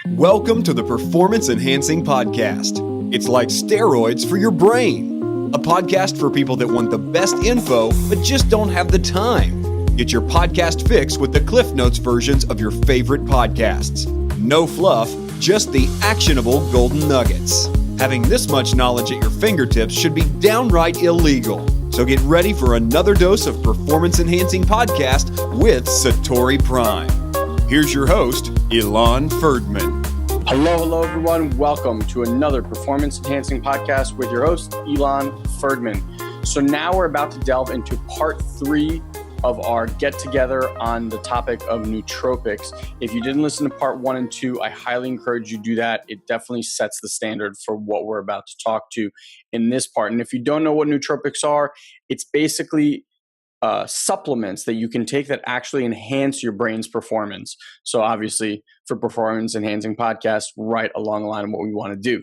Welcome to the Performance Enhancing Podcast. It's like steroids for your brain. A podcast for people that want the best info, but just don't have the time. Get your podcast fix with the Cliff Notes versions of your favorite podcasts. No fluff, just the actionable golden nuggets. Having this much knowledge at your fingertips should be downright illegal. So get ready for another dose of Performance Enhancing Podcast with Satori Prime. Here's your host, Ilan Ferdman. Hello, everyone. Welcome to another Performance Enhancing Podcast with your host, Ilan Ferdman. So now we're about to delve into part 3 of our get-together on the topic of nootropics. If you didn't listen to part 1 and 2, I highly encourage you to do that. It definitely sets the standard for what we're about to talk to in this part. And if you don't know what nootropics are, it's basically supplements that you can take that actually enhance your brain's performance. So obviously for Performance Enhancing Podcast, right along the line of what we want to do.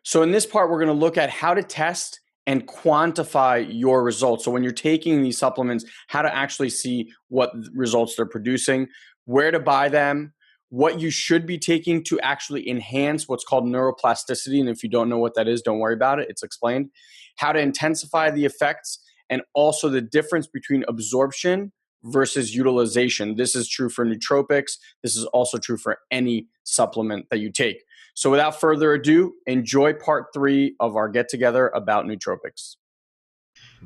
So in this part, we're going to look at how to test and quantify your results. So when you're taking these supplements, how to actually see what results they're producing, where to buy them, what you should be taking to actually enhance what's called neuroplasticity. And if you don't know what that is, don't worry about it. It's explained. How to intensify the effects, and also the difference between absorption versus utilization. This is true for nootropics. This is also true for any supplement that you take. So without further ado, enjoy part 3 of our get-together about nootropics.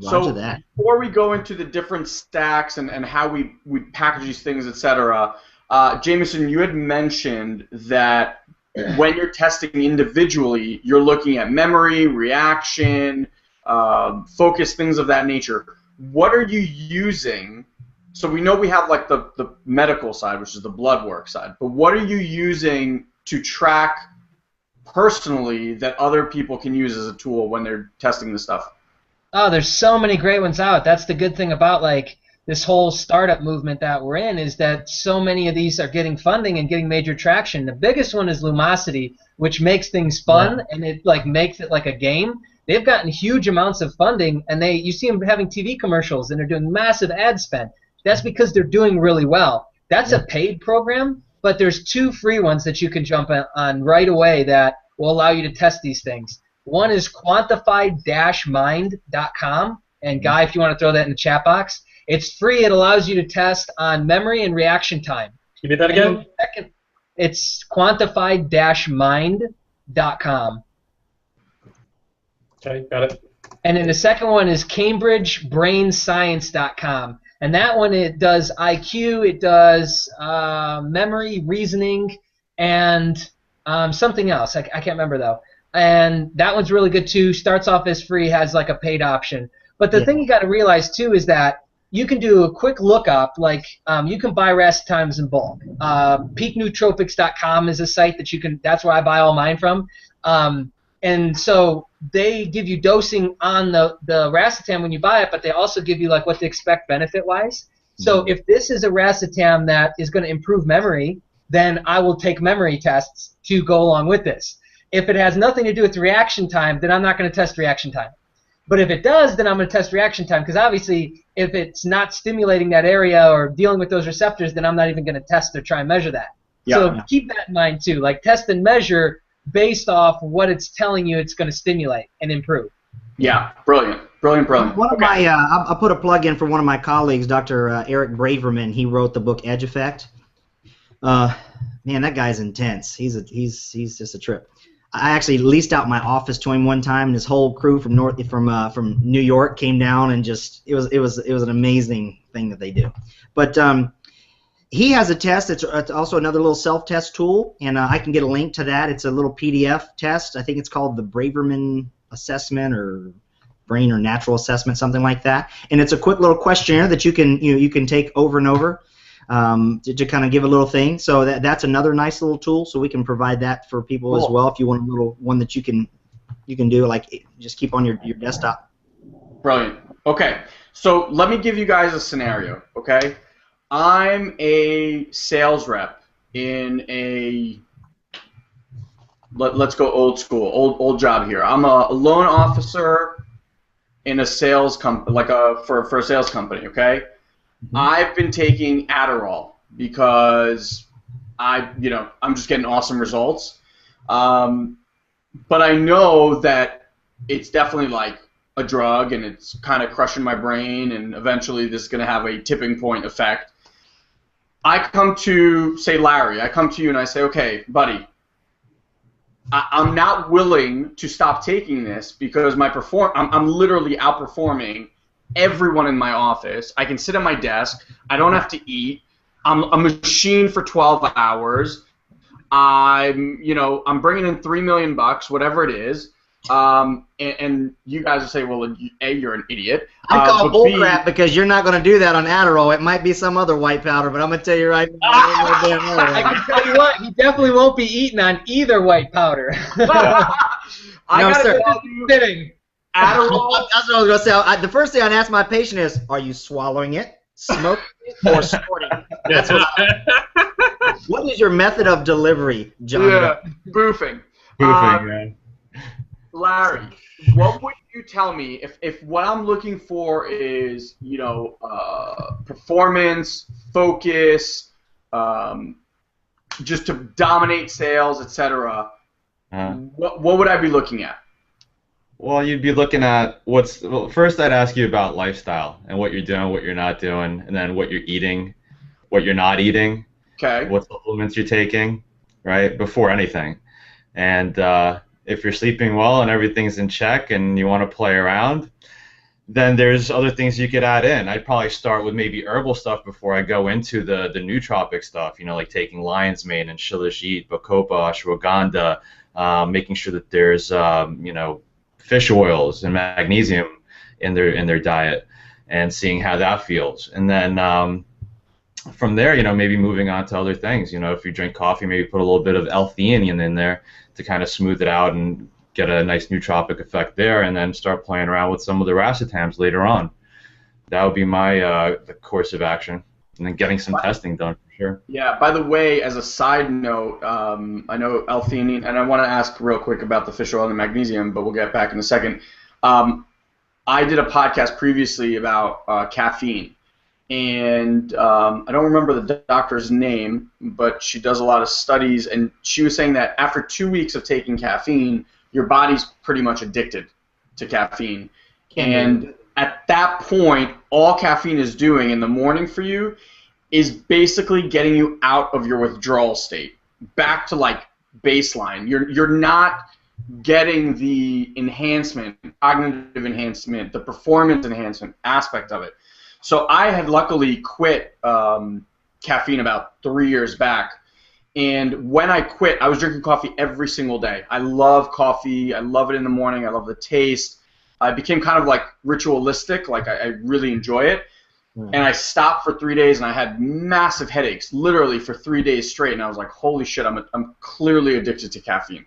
So before we go into the different stacks and how we package these things, etc., Jameson, you had mentioned that when you're testing individually, you're looking at memory, reaction, focus, things of that nature. What are you using? So we know we have like the medical side, which is the blood work side, but what are you using to track personally that other people can use as a tool when they're testing this stuff? Oh, there's so many great ones out. That's the good thing about like this whole startup movement that we're in, is that so many of these are getting funding and getting major traction. The biggest one is Lumosity, which makes things fun, and it like makes it like a game. They've gotten huge amounts of funding, and you see them having TV commercials, and they're doing massive ad spend. That's because they're doing really well. That's a paid program, but there's 2 free ones that you can jump on right away that will allow you to test these things. One is quantified-mind.com, and Guy, if you want to throw that in the chat box, it's free. It allows you to test on memory and reaction time. Give me that again? It's quantified-mind.com. Okay, got it. And then the second one is CambridgeBrainScience.com. And that one, it does IQ, it does memory, reasoning, and something else. I can't remember, though. And that one's really good, too. Starts off as free, has like a paid option. But the thing you got to realize, too, is that you can do a quick lookup. Like you can buy racetams in bulk. PeakNootropics.com is a site that you can. That's where I buy all mine from. And so they give you dosing on the racetam when you buy it, but they also give you like what to expect benefit-wise. So if this is a racetam that is going to improve memory, then I will take memory tests to go along with this. If it has nothing to do with reaction time, then I'm not going to test reaction time. But if it does, then I'm going to test reaction time, because obviously if it's not stimulating that area or dealing with those receptors, then I'm not even going to test or try and measure that. So keep that in mind too. Like test and measure based off what it's telling you it's going to stimulate and improve. Yeah, brilliant. One of my, I'll put a plug in for one of my colleagues, Dr. Eric Braverman. He wrote the book Edge Effect. Man, that guy's intense. He's just a trip. I actually leased out my office to him one time, and his whole crew from New York came down, and just it was an amazing thing that they do. But he has a test. It's also another little self-test tool, and I can get a link to that. It's a little PDF test. I think it's called the Braverman Assessment or Brain or Natural Assessment, something like that. And it's a quick little questionnaire that you can take over and over to kind of give a little thing. So that's another nice little tool. So we can provide that for people as well if you want a little one that you can do, like just keep on your desktop. Brilliant. Okay, so let me give you guys a scenario. Okay. I'm a sales rep in a, let's go old school, old job here. I'm a loan officer in a sales company, for a sales company, okay? I've been taking Adderall because I'm just getting awesome results. But I know that it's definitely like a drug, and it's kind of crushing my brain, and eventually this is going to have a tipping point effect. I come to, say, Larry, I come to you and I say, okay, buddy, I'm not willing to stop taking this because I'm literally outperforming everyone in my office. I can sit at my desk. I don't have to eat. I'm a machine for 12 hours. I'm bringing in $3 million, whatever it is. And you guys will say, well, A, you're an idiot. I call bullcrap because you're not going to do that on Adderall. It might be some other white powder, but I'm going to tell you right now. I can tell you what, he definitely won't be eating on either white powder. Adderall. That's what I was going to say. The first thing I'd ask my patient is, are you swallowing it, smoking it, or snorting it? That's what is your method of delivery, John? Yeah, boofing. Man. Larry, what would you tell me if what I'm looking for is, performance, focus, just to dominate sales, etc. What would I be looking at? Well, you'd be looking at first I'd ask you about lifestyle and what you're doing, what you're not doing, and then what you're eating, what you're not eating. Okay. What supplements you're taking, right? Before anything. And if you're sleeping well and everything's in check and you want to play around, then there's other things you could add in. I'd probably start with maybe herbal stuff before I go into the nootropic stuff, like taking lion's mane and shilajit, bacopa, ashwagandha, making sure that there's fish oils and magnesium in their diet, and seeing how that feels. And then from there, maybe moving on to other things. If you drink coffee, maybe put a little bit of L-theanine in there to kind of smooth it out and get a nice nootropic effect there, and then start playing around with some of the racetams later on. That would be my the course of action, and then getting some testing done for sure. Yeah, by the way, as a side note, I know L-theanine, and I want to ask real quick about the fish oil and the magnesium, but we'll get back in a second. I did a podcast previously about caffeine. And I don't remember the doctor's name, but she does a lot of studies, and she was saying that after 2 weeks of taking caffeine, your body's pretty much addicted to caffeine. And at that point, all caffeine is doing in the morning for you is basically getting you out of your withdrawal state, back to like baseline. You're not getting the enhancement, cognitive enhancement, the performance enhancement aspect of it. So I had luckily quit caffeine about 3 years back, and when I quit, I was drinking coffee every single day. I love coffee. I love it in the morning. I love the taste. I became kind of like ritualistic, like I really enjoy it. And I stopped for 3 days, and I had massive headaches, literally for 3 days straight, and I was like, holy shit, I'm clearly addicted to caffeine.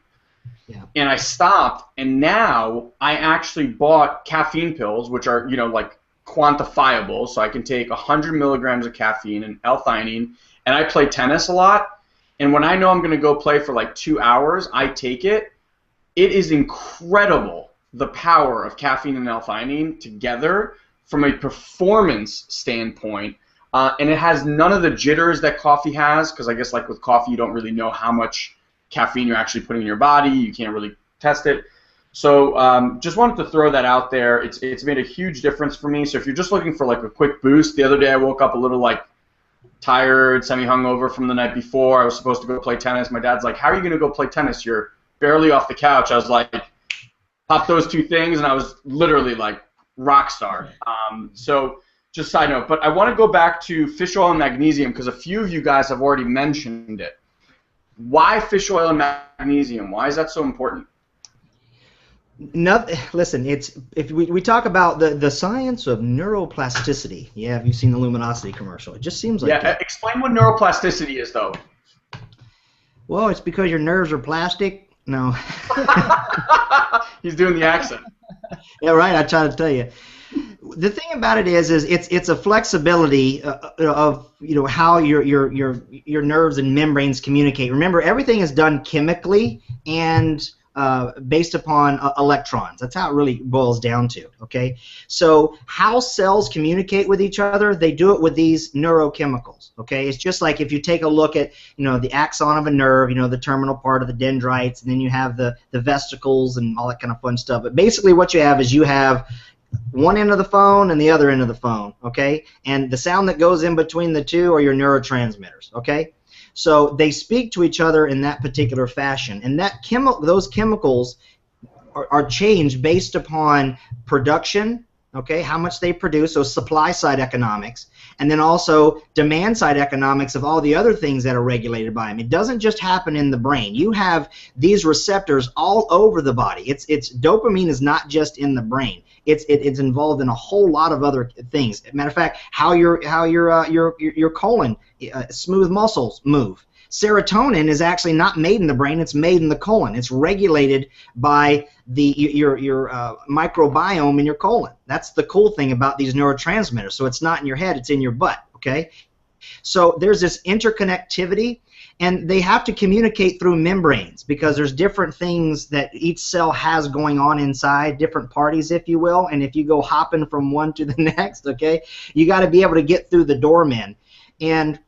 Yeah. And I stopped, and now I actually bought caffeine pills, which are, like, quantifiable, so I can take 100 milligrams of caffeine and L-theanine, and I play tennis a lot, and when I know I'm going to go play for like 2 hours, I take it. It is incredible, the power of caffeine and L-theanine together from a performance standpoint, and it has none of the jitters that coffee has, because I guess like with coffee you don't really know how much caffeine you're actually putting in your body, you can't really test it. So just wanted to throw that out there. It's made a huge difference for me. So if you're just looking for like a quick boost, the other day I woke up a little like tired, semi-hungover from the night before. I was supposed to go play tennis. My dad's like, how are you going to go play tennis? You're barely off the couch. I was like, pop those two things, and I was literally like rock star. So just side note. But I want to go back to fish oil and magnesium because a few of you guys have already mentioned it. Why fish oil and magnesium? Why is that so important? No, listen, if we talk about the science of neuroplasticity. Yeah, have you seen the Luminosity commercial? It just seems like explain what neuroplasticity is, though. Well, it's because your nerves are plastic. No. He's doing the accent. Yeah, right. I try to tell you. The thing about it is it's a flexibility of how your nerves and membranes communicate. Remember, everything is done chemically, and based upon electrons. That's how it really boils down to, okay? So how cells communicate with each other, they do it with these neurochemicals, okay? It's just like if you take a look at, the axon of a nerve, the terminal part of the dendrites, and then you have the vesicles and all that kind of fun stuff. But basically what you have is you have one end of the phone and the other end of the phone, okay? And the sound that goes in between the two are your neurotransmitters, okay? So they speak to each other in that particular fashion, and those chemicals are changed based upon production, okay, how much they produce, so supply side economics, and then also demand side economics of all the other things that are regulated by them. It doesn't just happen in the brain. You have these receptors all over the body. It's dopamine is not just in the brain. It's involved in a whole lot of other things. Matter of fact, how your colon, smooth muscles move. Serotonin is actually not made in the brain; it's made in the colon. It's regulated by your microbiome in your colon. That's the cool thing about these neurotransmitters. So it's not in your head; it's in your butt. Okay. So there's this interconnectivity, and they have to communicate through membranes because there's different things that each cell has going on inside, different parties, if you will. And if you go hopping from one to the next, okay, you got to be able to get through the doorman. And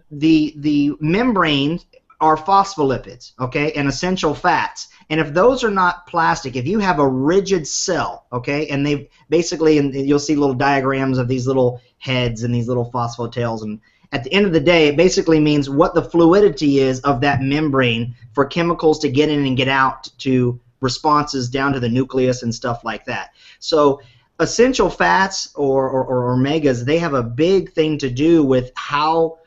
the membranes are phospholipids, okay, and essential fats. And if those are not plastic, if you have a rigid cell, okay, and they basically, and you'll see little diagrams of these little heads and these little phosphotails, and at the end of the day, it basically means what the fluidity is of that membrane for chemicals to get in and get out to responses down to the nucleus and stuff like that. So essential fats or omegas, they have a big thing to do with how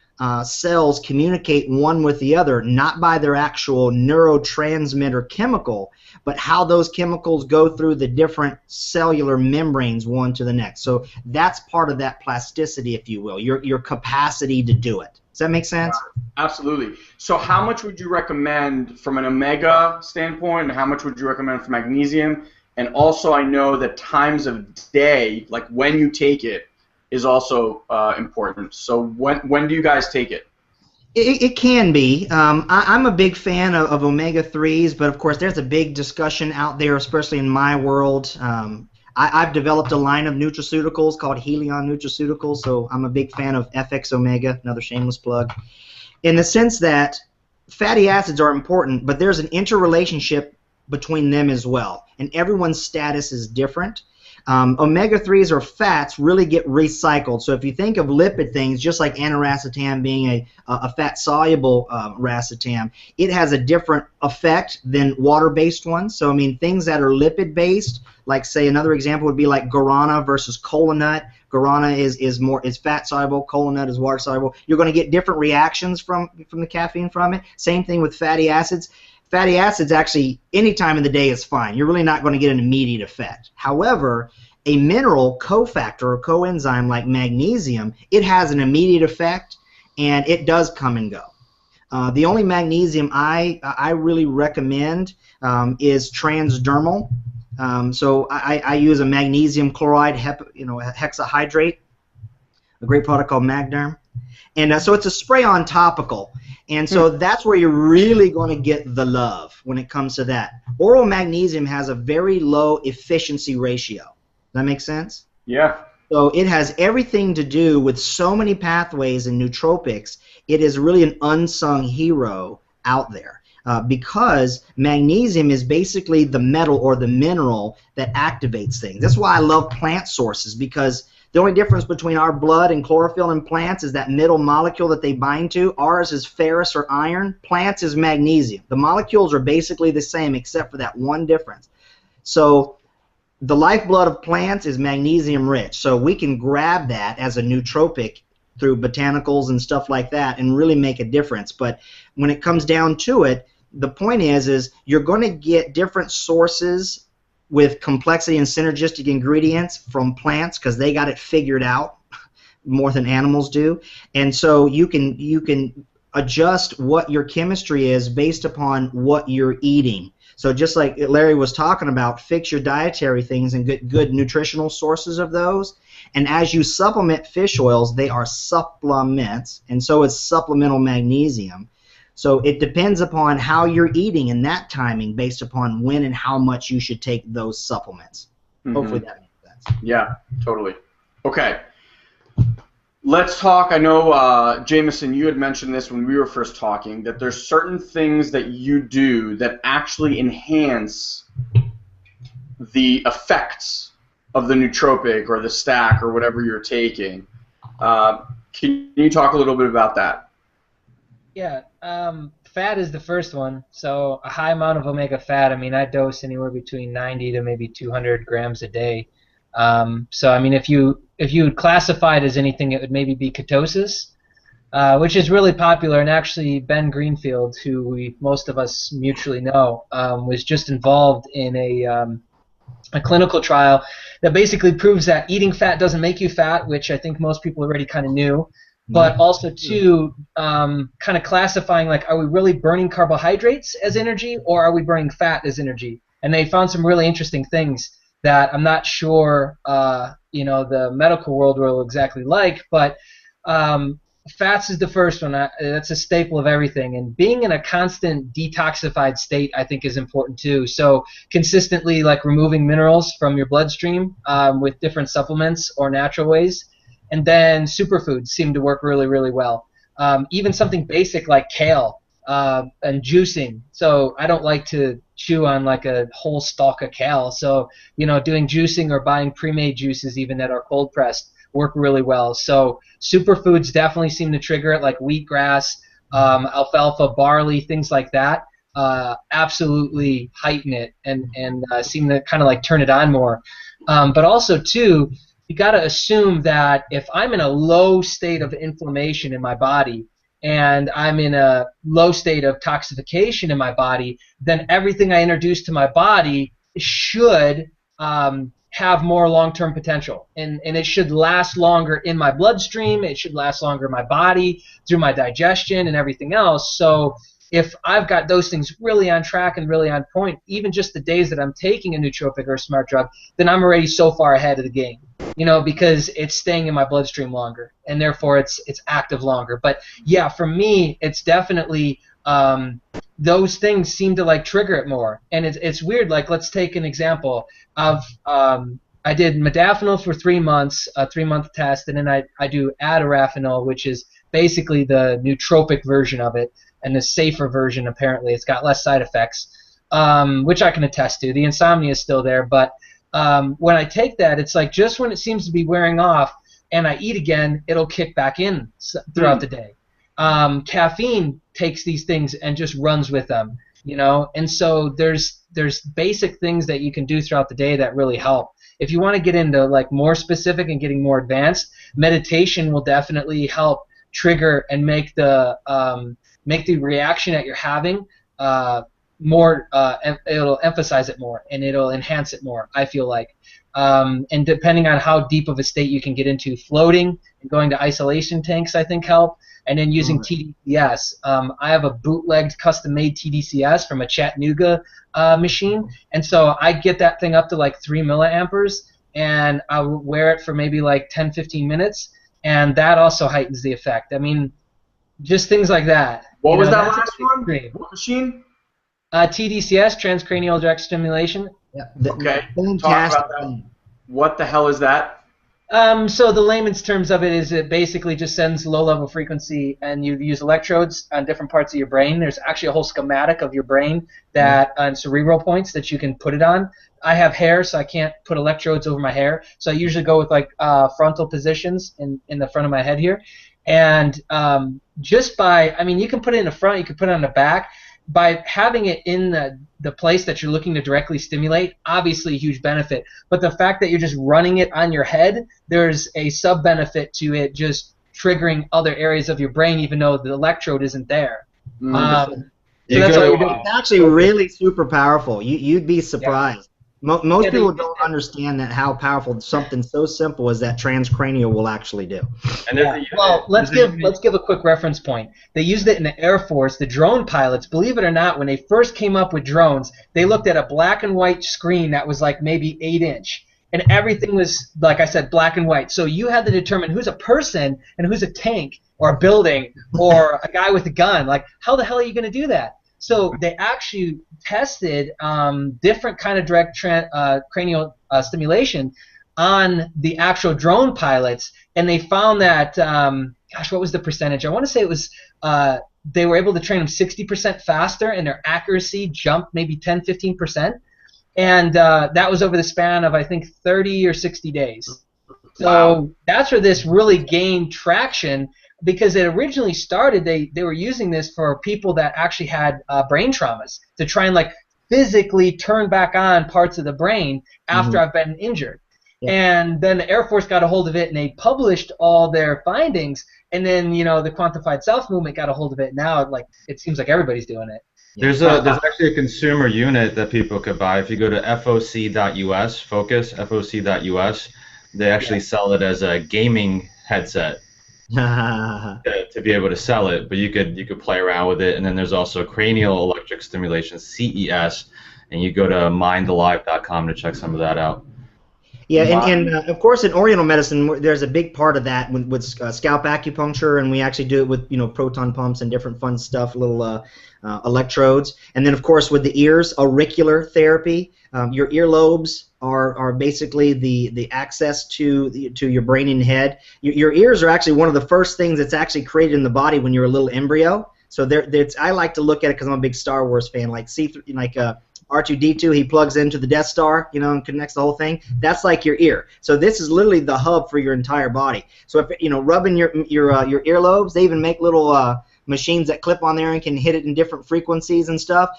cells communicate one with the other, not by their actual neurotransmitter chemical, but how those chemicals go through the different cellular membranes one to the next. So that's part of that plasticity, if you will, your capacity to do it. Does that make sense? Absolutely. So how much would you recommend from an omega standpoint, and how much would you recommend for magnesium? And also I know that times of day, like when you take it, is also important. So when do you guys take it? It can be. I'm a big fan of omega-3s, but of course there's a big discussion out there, especially in my world. I've developed a line of nutraceuticals called Ilan Nutraceuticals, so I'm a big fan of FX Omega, another shameless plug, in the sense that fatty acids are important, but there's an interrelationship between them as well, and everyone's status is different. Omega-3s or fats really get recycled. So if you think of lipid things, just like aniracetam being a fat-soluble racetam, it has a different effect than water-based ones. So I mean, things that are lipid-based, like say another example would be like guarana versus cola nut. Guarana is fat-soluble, cola nut is water-soluble. You're going to get different reactions from the caffeine from it. Same thing with fatty acids. Fatty acids actually, any time of the day is fine. You're really not going to get an immediate effect. However, a mineral cofactor or coenzyme like magnesium, it has an immediate effect, and it does come and go. The only magnesium I really recommend is transdermal. So I use a magnesium chloride hexahydrate, a great product called Magderm. And so it's a spray-on topical. And so that's where you're really going to get the love when it comes to that. Oral magnesium has a very low efficiency ratio. Does that make sense? Yeah. So it has everything to do with so many pathways in nootropics. It is really an unsung hero out there because magnesium is basically the metal or the mineral that activates things. That's why I love plant sources, because the only difference between our blood and chlorophyll in plants is that middle molecule that they bind to. Ours is ferrous or iron. Plants is magnesium. The molecules are basically the same except for that one difference. So the lifeblood of plants is magnesium rich. So we can grab that as a nootropic through botanicals and stuff like that and really make a difference. But when it comes down to it, the point is you're going to get different sources with complexity and synergistic ingredients from plants because they got it figured out more than animals do. And so you can adjust what your chemistry is based upon what you're eating. So just like Larry was talking about, fix your dietary things and get good nutritional sources of those. And as you supplement fish oils, they are supplements, and so is supplemental magnesium. So it depends upon how you're eating and that timing based upon when and how much you should take those supplements. Hopefully that makes sense. Yeah, totally. Okay. Let's talk. I know, Jameson, you had mentioned this when we were first talking, that there's certain things that you do that actually enhance the effects of the nootropic or the stack or whatever you're taking. Can you talk a little bit about that? Yeah, fat is the first one. So a high amount of omega fat. I mean, I dose anywhere between 90 to maybe 200 grams a day. So I mean, if you would classify it as anything, it would maybe be ketosis, which is really popular. And actually, Ben Greenfield, who most of us mutually know, was just involved in a clinical trial that basically proves that eating fat doesn't make you fat, which I think most people already kind of knew. But also, too, kind of classifying, like, are we really burning carbohydrates as energy, or are we burning fat as energy? And they found some really interesting things that I'm not sure, the medical world will exactly like. But fats is the first one. That's a staple of everything. And being in a constant detoxified state, I think, is important, too. So consistently, like, removing minerals from your bloodstream with different supplements or natural ways. And then superfoods seem to work really, really well. Even something basic like kale and juicing. So I don't like to chew on like a whole stalk of kale. So, doing juicing or buying pre-made juices even that are cold pressed work really well. So superfoods definitely seem to trigger it, like wheatgrass, alfalfa, barley, things like that. Absolutely heighten it and seem to kind of like turn it on more. But also, too, you got to assume that if I'm in a low state of inflammation in my body and I'm in a low state of toxification in my body, then everything I introduce to my body should have more long-term potential. And it should last longer in my bloodstream. It should last longer in my body through my digestion and everything else. So if I've got those things really on track and really on point, even just the days that I'm taking a nootropic or a smart drug, then I'm already so far ahead of the game. Because it's staying in my bloodstream longer, and therefore it's active longer. But yeah, for me, it's definitely those things seem to like trigger it more. And it's weird. Like, let's take an example of I did modafinil for 3 months, a 3-month test, and then I do atorafenol, which is basically the nootropic version of it, and the safer version. Apparently, it's got less side effects, which I can attest to. The insomnia is still there, but when I take that, it's like just when it seems to be wearing off and I eat again, it'll kick back in throughout the day. Caffeine takes these things and just runs with them, and so there's basic things that you can do throughout the day that really help. If you want to get into like more specific and getting more advanced, meditation will definitely help trigger and make the reaction that you're having more, it'll emphasize it more, and it'll enhance it more, I feel like. And depending on how deep of a state you can get into, floating and going to isolation tanks, I think, help. And then using TDCS. I have a bootlegged custom-made TDCS from a Chattanooga machine, and so I get that thing up to like 3 milliamperes, and I'll wear it for maybe like 10-15 minutes, and that also heightens the effect. I mean, just things like that. What was that last one? What machine? TDCS, transcranial direct stimulation. Yeah. Okay. Talk about that. What the hell is that? So the layman's terms of it is it basically just sends low-level frequency, and you use electrodes on different parts of your brain. There's actually a whole schematic of your brain that on cerebral points that you can put it on. I have hair, so I can't put electrodes over my hair. So I usually go with like frontal positions in the front of my head here. And just by, I mean, you can put it in the front, you can put it on the back. By having it in the place that you're looking to directly stimulate, obviously a huge benefit. But the fact that you're just running it on your head, there's a sub-benefit to it just triggering other areas of your brain, even though the electrode isn't there. So that's what you're doing. It's actually really super powerful. You'd be surprised. Yeah. Most people don't understand that how powerful something so simple as that transcranial will actually do. And well, let's give a quick reference point. They used it in the Air Force. The drone pilots, believe it or not, when they first came up with drones, they looked at a black and white screen that was like maybe 8-inch. And everything was, like I said, black and white. So you had to determine who's a person and who's a tank. or a building or a guy with a gun. Like, how the hell are you going to do that? So they actually tested different kind of direct cranial stimulation on the actual drone pilots, and they found that, gosh, what was the percentage? I want to say it was they were able to train them 60% faster, and their accuracy jumped maybe 10, 15%. And that was over the span of, I think, 30 or 60 days. So that's where this really gained traction, because it originally started, they were using this for people that actually had brain traumas to try and like physically turn back on parts of the brain after I've been injured. Yeah. And then the Air Force got a hold of it, and they published all their findings. And then, you know, the Quantified Self movement got a hold of it. Now, like, it seems like everybody's doing it. There's actually a consumer unit that people could buy. If you go to foc.us, foc.us, they actually sell it as a gaming headset to be able to sell it. But you could play around with it. And then there's also cranial electric stimulation, CES, and you go to mindalive.com to check some of that out. Yeah, and of course in Oriental medicine, there's a big part of that with scalp acupuncture, and we actually do it with, you know, proton pumps and different fun stuff, little electrodes. And then of course with the ears, auricular therapy. Your earlobes are basically the access to your brain and head. Your ears are actually one of the first things that's actually created in the body when you're a little embryo. So I like to look at it because I'm a big Star Wars fan. Like R2-D2, he plugs into the Death Star, you know, and connects the whole thing. That's like your ear. So this is literally the hub for your entire body. So if, you know, rubbing your earlobes, they even make little machines that clip on there and can hit it in different frequencies and stuff.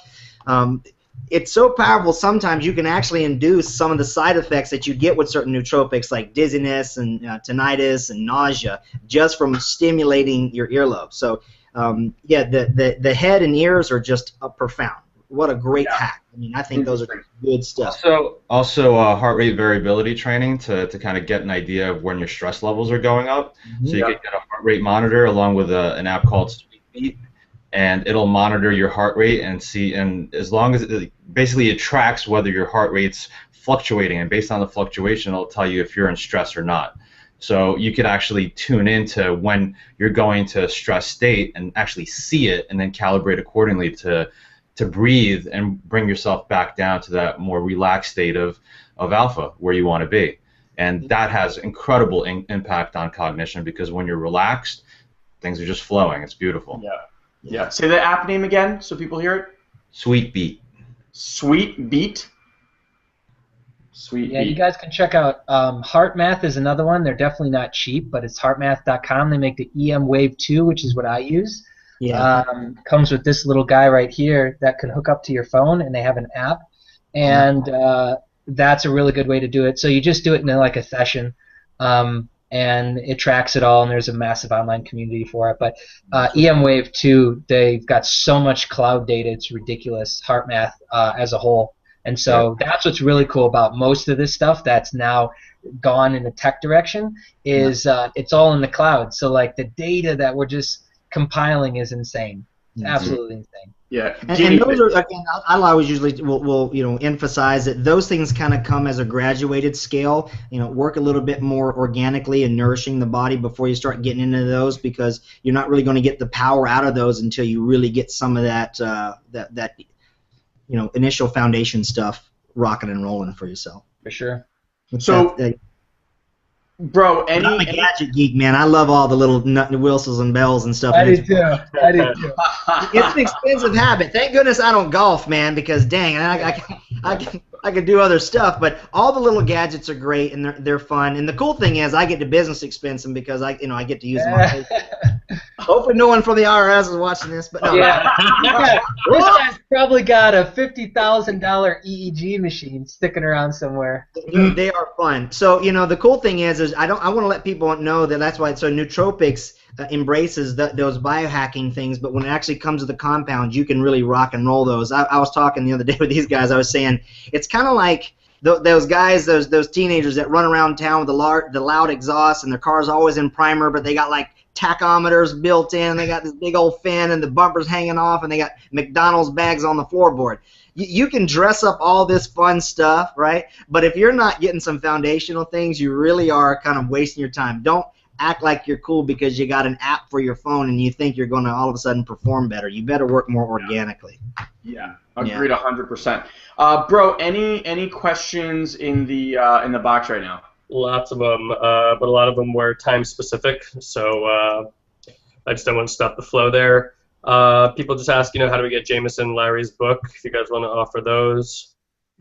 It's so powerful. Sometimes you can actually induce some of the side effects that you get with certain nootropics, like dizziness and tinnitus and nausea, just from stimulating your earlobes. So yeah, the head and ears are just profound. What a great hack. I mean, I think those are good stuff. Also heart rate variability training to kind of get an idea of when your stress levels are going up. So you can get a heart rate monitor along with an app called SweetBeat, and it'll monitor your heart rate and see, and as long as basically it tracks whether your heart rate's fluctuating, and based on the fluctuation, it'll tell you if you're in stress or not. So you could actually tune into when you're going to a stress state and actually see it, and then calibrate accordingly to breathe and bring yourself back down to that more relaxed state of alpha where you want to be. And that has incredible impact on cognition, because when you're relaxed, things are just flowing. It's beautiful. Yeah. Say the app name again so people hear it. SweetBeat. SweetBeat. Yeah, you guys can check out HeartMath is another one. They're definitely not cheap, but it's heartmath.com. They make the EM Wave 2, which is what I use. Yeah. Comes with this little guy right here that can hook up to your phone, and they have an app, and that's a really good way to do it. So you just do it in like a session, and it tracks it all, and there's a massive online community for it. But EM Wave 2, they've got so much cloud data, it's ridiculous, HeartMath as a whole. And so that's what's really cool about most of this stuff that's now gone in the tech direction is it's all in the cloud. So like the data that we're just compiling is insane. It's absolutely insane. Yeah, and those are, again, I'll always usually will you know, emphasize that those things kind of come as a graduated scale. You know, work a little bit more organically and nourishing the body before you start getting into those, because you're not really going to get the power out of those until you really get some of that that you know, initial foundation stuff rocking and rolling for yourself. For sure. So. Bro, I'm a gadget geek, man. I love all the little whistles and bells and stuff. I do too. It's an expensive habit. Thank goodness I don't golf, man, because dang, I could do other stuff. But all the little gadgets are great, and they're fun. And the cool thing is, I get to business expense them because I get to use them. Hopefully, no one from the IRS is watching this, but no. Yeah. This guy's probably got a $50,000 EEG machine sticking around somewhere. They are fun. So you know, the cool thing is I want to let people know that's why. So Nootropics embraces those biohacking things, but when it actually comes to the compounds, you can really rock and roll those. I was talking the other day with these guys. I was saying it's kind of like those guys, those teenagers that run around town with the loud exhaust, and their car's always in primer, but they got like tachometers built in, they got this big old fin and the bumpers hanging off, and they got McDonald's bags on the floorboard. You can dress up all this fun stuff, right? But if you're not getting some foundational things, you really are kind of wasting your time. Don't act like you're cool because you got an app for your phone and you think you're going to all of a sudden perform better. You better work more organically. Yeah, agreed 100%. Bro, any questions in the box right now? Lots of them, but a lot of them were time specific, so I just don't want to stop the flow there. People just ask, how do we get Jameson Larry's book? If you guys want to offer those.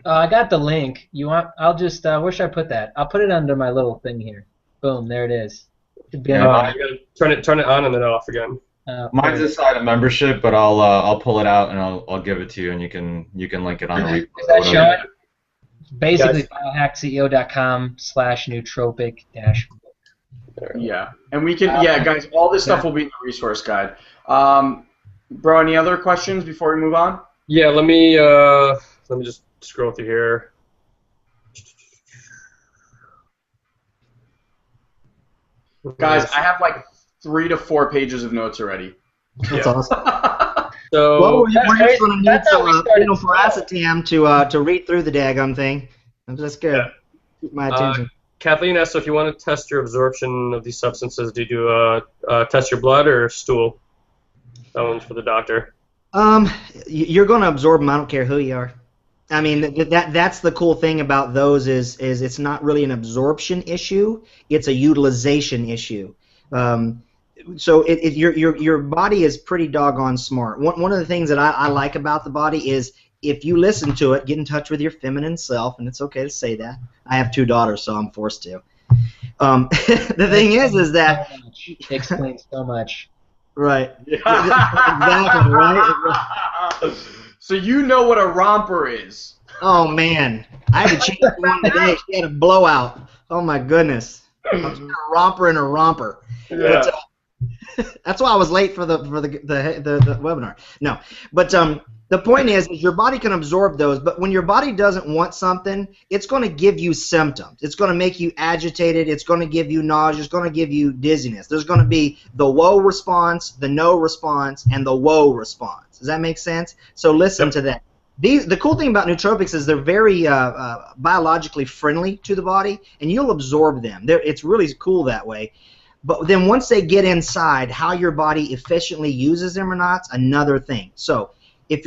I got the link. You want? I'll just. Where should I put that? I'll put it under my little thing here. Boom, there it is. You gotta turn it on and then off again. Mine's inside a membership, but I'll pull it out and I'll give it to you, and you can link it on the replay. Is that showing? Basically, biohackceo.com/nootropic-. Yeah, and we can. Yeah, guys, all this stuff will be in the resource guide. Bro, any other questions before we move on? Yeah, let me just scroll through here. Guys, I have like 3 to 4 pages of notes already. That's awesome. So well, we're just going to need some phenyl to read through the daggum thing. That's good. Yeah. Keep my attention. Kathleen asked, so if you want to test your absorption of these substances, do you do test your blood or stool? That one's for the doctor. You're going to absorb them. I don't care who you are. I mean, that's the cool thing about those is it's not really an absorption issue. It's a utilization issue. So your body is pretty doggone smart. One of the things that I like about the body is if you listen to it, get in touch with your feminine self, and it's okay to say that. I have 2 daughters, so I'm forced to. The thing is that it explains so much. Right. Exactly. Right. So you know what a romper is. Oh man, I had to change one today. She had a blowout. Oh my goodness. I was a romper and a romper. Yeah. But, that's why I was late for the webinar. No, but the point is your body can absorb those, but when your body doesn't want something, it's going to give you symptoms. It's going to make you agitated. It's going to give you nausea. It's going to give you dizziness. There's going to be the whoa response, the no response, and the whoa response. Does that make sense? So listen to that. The cool thing about nootropics is they're very biologically friendly to the body, and you'll absorb them. It's really cool that way. But then once they get inside, how your body efficiently uses them or not, another thing. So if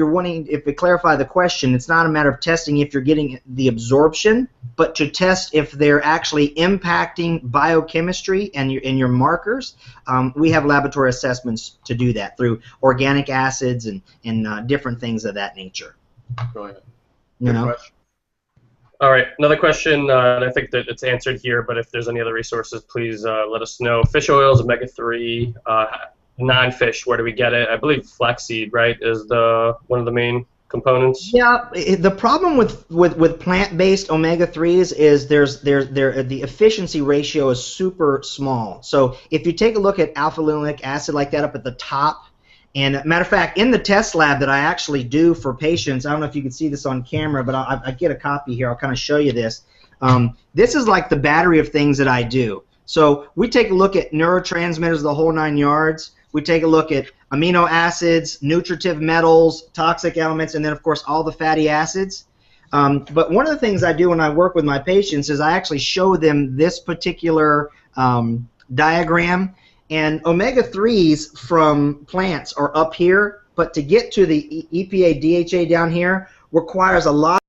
we clarify the question, it's not a matter of testing if you're getting the absorption, but to test if they're actually impacting biochemistry and your markers. We have laboratory assessments to do that through organic acids and different things of that nature. Brilliant. You know? Question. All right, another question, and I think that it's answered here, but if there's any other resources, please let us know. Fish oils, omega-3, non-fish, where do we get it? I believe flaxseed, right, is one of the main components? Yeah, the problem with plant-based omega-3s is the efficiency ratio is super small. So if you take a look at alpha-linoleic acid like that up at the top, and matter of fact, in the test lab that I actually do for patients, I don't know if you can see this on camera, but I get a copy here. I'll kind of show you this. This is like the battery of things that I do. So we take a look at neurotransmitters, the whole 9 yards. We take a look at amino acids, nutritive metals, toxic elements, and then, of course, all the fatty acids. But one of the things I do when I work with my patients is I actually show them this particular diagram. And omega-3s from plants are up here, but to get to the EPA, DHA down here requires a lot